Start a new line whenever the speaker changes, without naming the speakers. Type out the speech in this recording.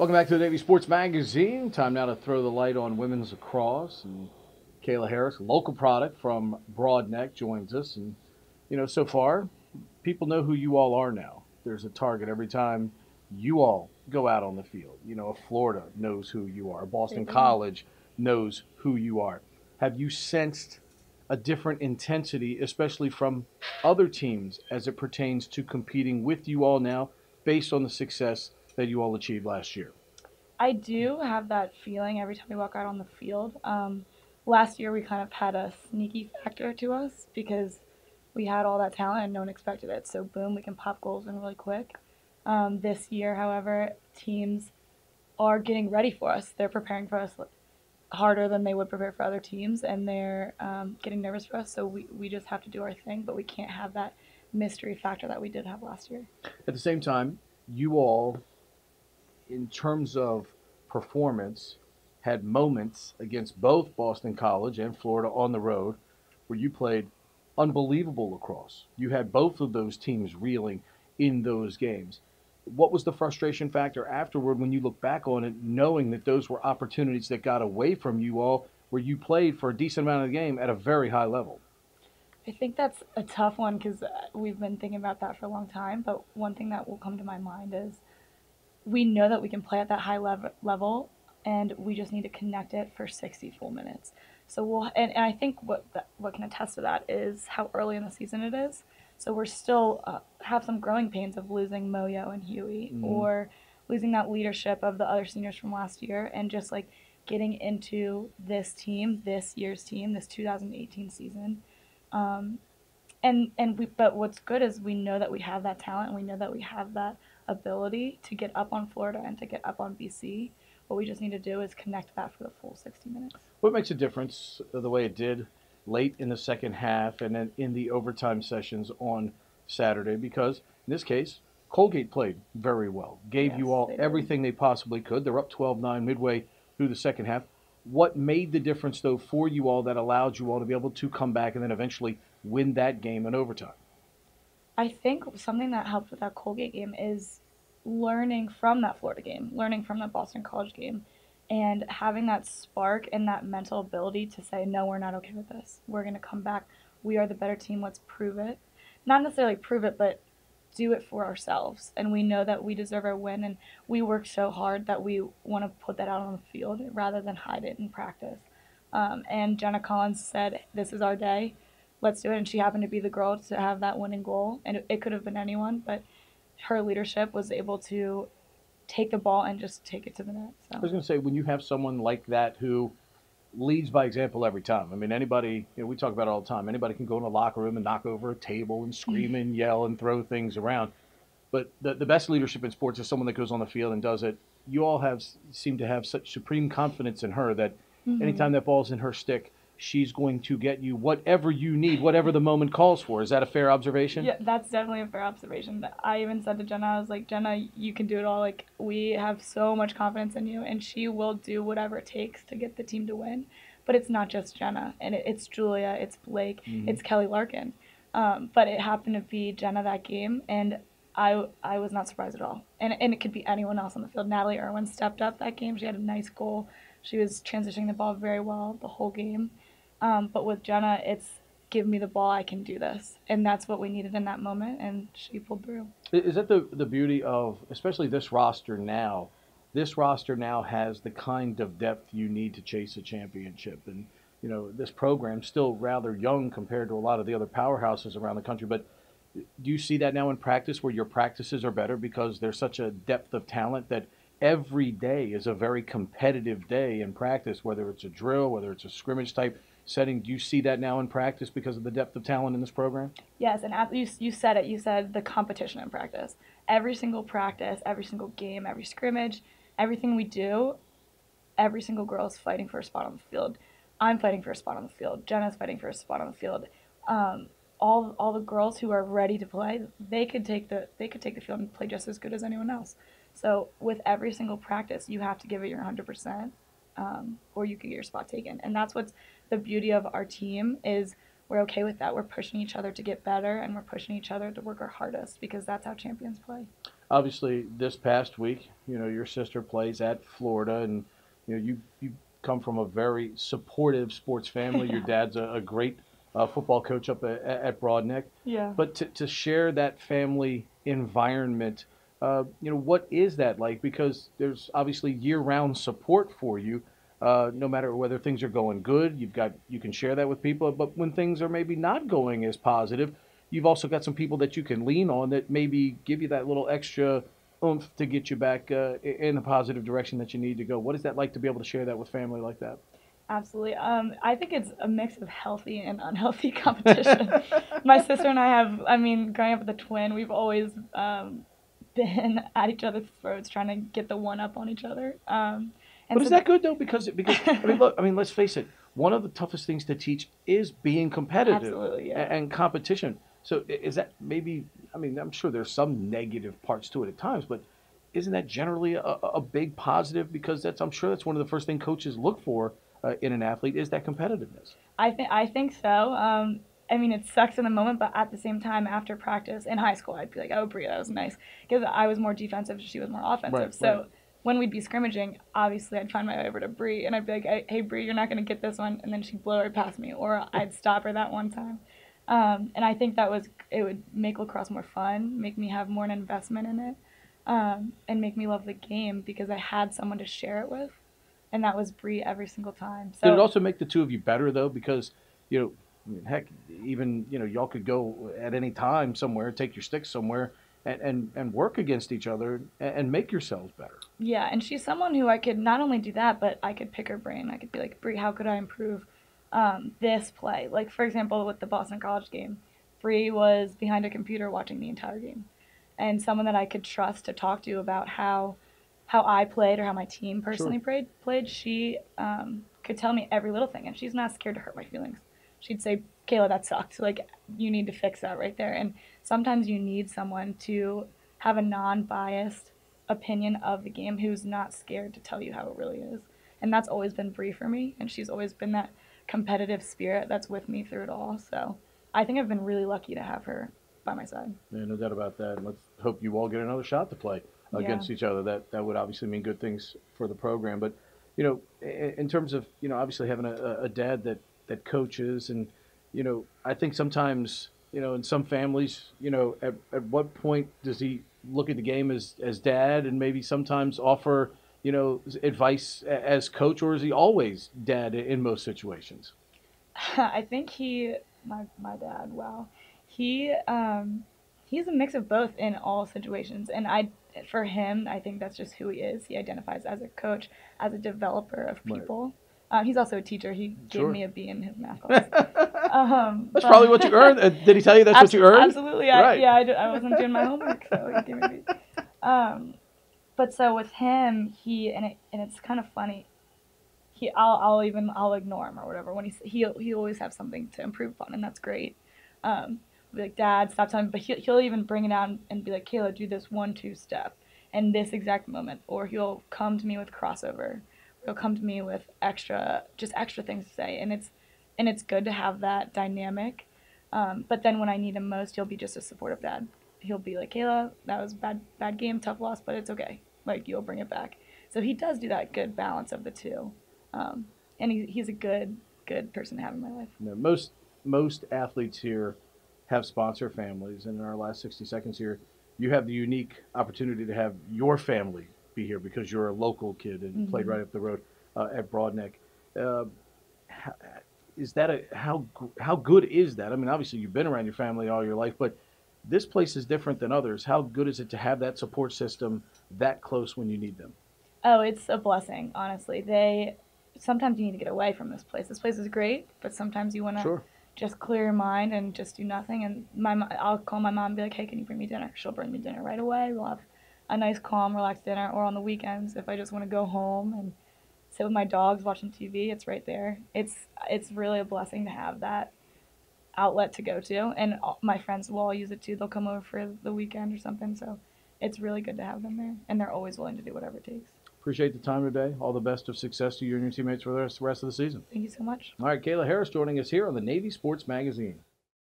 Welcome back to the Navy Sports Magazine. Time now to throw the light on women's lacrosse. And Kayla Harris, local product from Broadneck, joins us. And, so far, people know who you all are now. There's a target every time you all go out on the field. Florida knows who you are, Boston College knows who you are. Have you sensed a different intensity, especially from other teams, as it pertains to competing with you all now based on the success that you all achieved last year?
I do have that feeling every time we walk out on the field. Last year we kind of had a sneaky factor to us because we had all that talent and no one expected it. So boom, we can pop goals in really quick. This year, however, teams are getting ready for us. They're preparing for us harder than they would prepare for other teams, and they're getting nervous for us. So we just have to do our thing, but we can't have that mystery factor that we did have last year.
At the same time, you all, in terms of performance, had moments against both Boston College and Florida on the road where you played unbelievable lacrosse. You had both of those teams reeling in those games. What was the frustration factor afterward when you look back on it, knowing that those were opportunities that got away from you all, where you played for a decent amount of the game at a very high level?
I think that's a tough one because we've been thinking about that for a long time. But one thing that will come to my mind is we know that we can play at that high level, and we just need to connect it for 60 full minutes. So and I think what can attest to that is how early in the season it is. So we're still have some growing pains of losing Moyo and Huey,
Mm-hmm.
or losing that leadership of the other seniors from last year, and just like getting into this team, this year's team, this 2018 season. Um, but what's good is we know that we have that talent, and we know that we have that ability to get up on Florida and to get up on BC. What we just need to do is connect that for the full 60 minutes.
What makes a difference the way it did late in the second half and then in the overtime sessions on Saturday? Because in this case, Colgate played very well, gave
Yes,
you all
they did.
everything they possibly could. They're up 12-9 midway through the second half. What made the difference, though, for you all that allowed you all to be able to come back and then eventually win that game in overtime?
I think something that helped with that Colgate game is learning from that Florida game, learning from that Boston College game, and having that spark and that mental ability to say, no, we're not okay with this. We're going to come back. We are the better team. Let's prove it. Not necessarily prove it, but do it for ourselves. And we know that we deserve our win, and we work so hard that we want to put that out on the field rather than hide it in practice. And Jenna Collins said, this is our day. Let's do it. And she happened to be the girl to have that winning goal. And it could have been anyone, but her leadership was able to take the ball and just take it to the net.
I
So,
was going to say, when you have someone like that who leads by example every time. I mean, anybody, we talk about it all the time. Anybody can go in a locker room and knock over a table and scream and yell and throw things around. But the best leadership in sports is someone that goes on the field and does it. You all seem to have such supreme confidence in her that
mm-hmm.
anytime that ball's in her stick, she's going to get you whatever you need, whatever the moment calls for. Is that a fair observation?
Yeah, that's definitely a fair observation. I even said to Jenna, I was like, Jenna, you can do it all. Like, we have so much confidence in you, and she will do whatever it takes to get the team to win. But it's not just Jenna, and it's Julia, it's Blake,
Mm-hmm.
it's Kelly Larkin. But it happened to be Jenna that game, and I was not surprised at all. And it could be anyone else on the field. Natalie Irwin stepped up that game. She had a nice goal. She was transitioning the ball very well the whole game. But with Jenna, it's give me the ball, I can do this. And that's what we needed in that moment, and she pulled through.
Is that the beauty of especially this roster now? This roster now has the kind of depth you need to chase a championship, and this program's still rather young compared to a lot of the other powerhouses around the country. But do you see that now in practice, where your practices are better because there's such a depth of talent that every day is a very competitive day in practice, whether it's a drill, whether it's a scrimmage type setting? Do you see that now in practice because of the depth of talent in this program?
Yes, and you said it. You said the competition in practice. Every single practice, every single game, every scrimmage, everything we do, every single girl is fighting for a spot on the field. I'm fighting for a spot on the field. Jenna's fighting for a spot on the field. Um, all the girls who are ready to play, they could take the field and play just as good as anyone else. So with every single practice, you have to give it your 100%, or you could get your spot taken. And that's what's the beauty of our team is we're okay with that. We're pushing each other to get better, and we're pushing each other to work our hardest because that's how champions play.
obviously this past week, your sister plays at Florida, and you come from a very supportive sports family. Your
Yeah.
dad's a great football coach up at Broadneck.
Yeah.
But to share that family environment, what is that like? Because there's obviously year-round support for you, no matter whether things are going good. You can share that with people, but when things are maybe not going as positive, you've also got some people that you can lean on that maybe give you that little extra oomph to get you back in the positive direction that you need to go. What is that like to be able to share that with family like that?
Absolutely. I think it's a mix of healthy and unhealthy competition. My sister and I have, I mean, growing up with a twin, we've always been at each other's throats trying to get the one up on each other. And
But is
so,
that good though? Because I mean, look, I mean, let's face it. One of the toughest things to teach is being competitive
absolutely, yeah.
and competition. So is that maybe? I mean, I'm sure there's some negative parts to it at times, but isn't that generally a big positive? Because I'm sure that's one of the first things coaches look for in an athlete is that competitiveness.
I think so. I mean, it sucks in the moment, but at the same time, after practice in high school, I'd be like, "Oh, Bria, that was nice," because I was more defensive, she was more offensive.
Right, right.
So when we'd be scrimmaging, obviously I'd find my way over to Brie, and I'd be like, "Hey, Brie, you're not gonna get this one," and then she'd blow right past me, or I'd stop her that one time. And I think it would make lacrosse more fun, make me have more an investment in it, and make me love the game because I had someone to share it with, and that was Brie every single time.
Did it
So
also make the two of you better though? Because you know, I mean, heck, even y'all could go at any time somewhere, take your sticks somewhere, and work against each other and make yourselves better.
yeah, and she's someone who I could not only do that, but I could pick her brain. I could be like, Brie, how could I improve this play? Like, for example, with the Boston College game, Brie was behind a computer watching the entire game. And someone that I could trust to talk to about how I played or how my team
Sure.
personally played, she could tell me every little thing, and she's not scared to hurt my feelings. She'd say, Kayla, that sucked. Like, you need to fix that right there. And sometimes you need someone to have a non biased opinion of the game who's not scared to tell you how it really is. And that's always been Bree for me, and she's always been that competitive spirit that's with me through it all. So I think I've been really lucky to have her by my side.
Yeah, no doubt about that. And let's hope you all get another shot to play
Yeah.
against each other. That would obviously mean good things for the program. But in terms of obviously having a dad that coaches, and I think sometimes in some families, at what point does he look at the game as dad, and maybe sometimes offer advice as coach, or is he always dad in most situations?
I think my dad, wow, he he's a mix of both in all situations, and for him, I think that's just who he is. He identifies as a coach, as a developer of
Right.
people. He's also a teacher. He gave
Sure.
me a B in his math class.
That's probably what you earned. Did he tell you that's what you earned?
Absolutely,
Right.
I wasn't doing my homework, so he gave me a B. Um, but so with him, and it's kind of funny. I'll ignore him or whatever when he always have something to improve upon, and that's great. I'll be like, Dad, stop telling me, but he'll even bring it out and be like, Kayla, do this 1-2 step in this exact moment, or he'll come to me with crossover, he'll come to me with extra things to say, and it's good to have that dynamic. But then when I need him most, he'll be just a supportive dad. He'll be like, Kayla, that was bad game, tough loss, but it's okay. Like, you'll bring it back. So he does do that good balance of the two. And he's a good person to have in my life.
Most athletes here have sponsor families, and in our last 60 seconds here, you have the unique opportunity to have your family be here because you're a local kid and played right up the road at Broadneck. Uh, h- is that how good is that? I mean, obviously you've been around your family all your life, but this place is different than others. How good is it to have that support system that close when you need them?
Oh, it's a blessing, honestly. They sometimes you need to get away from this place. This place is great, but sometimes you want to
Sure.
just clear your mind and just do nothing. And I'll call my mom and be like, "Hey, can you bring me dinner?" She'll bring me dinner right away. We'll have a nice, calm, relaxed dinner. Or on the weekends, if I just want to go home and sit with my dogs watching TV, it's right there. It's really a blessing to have that outlet to go to, and my friends will all use it too. They'll come over for the weekend or something. So it's really good to have them there, and they're always willing to do whatever it takes.
Appreciate the time today. All the best of success to you and your teammates for the rest of the season.
Thank you so much.
All right, Kayla Harris joining us here on the Navy Sports Magazine.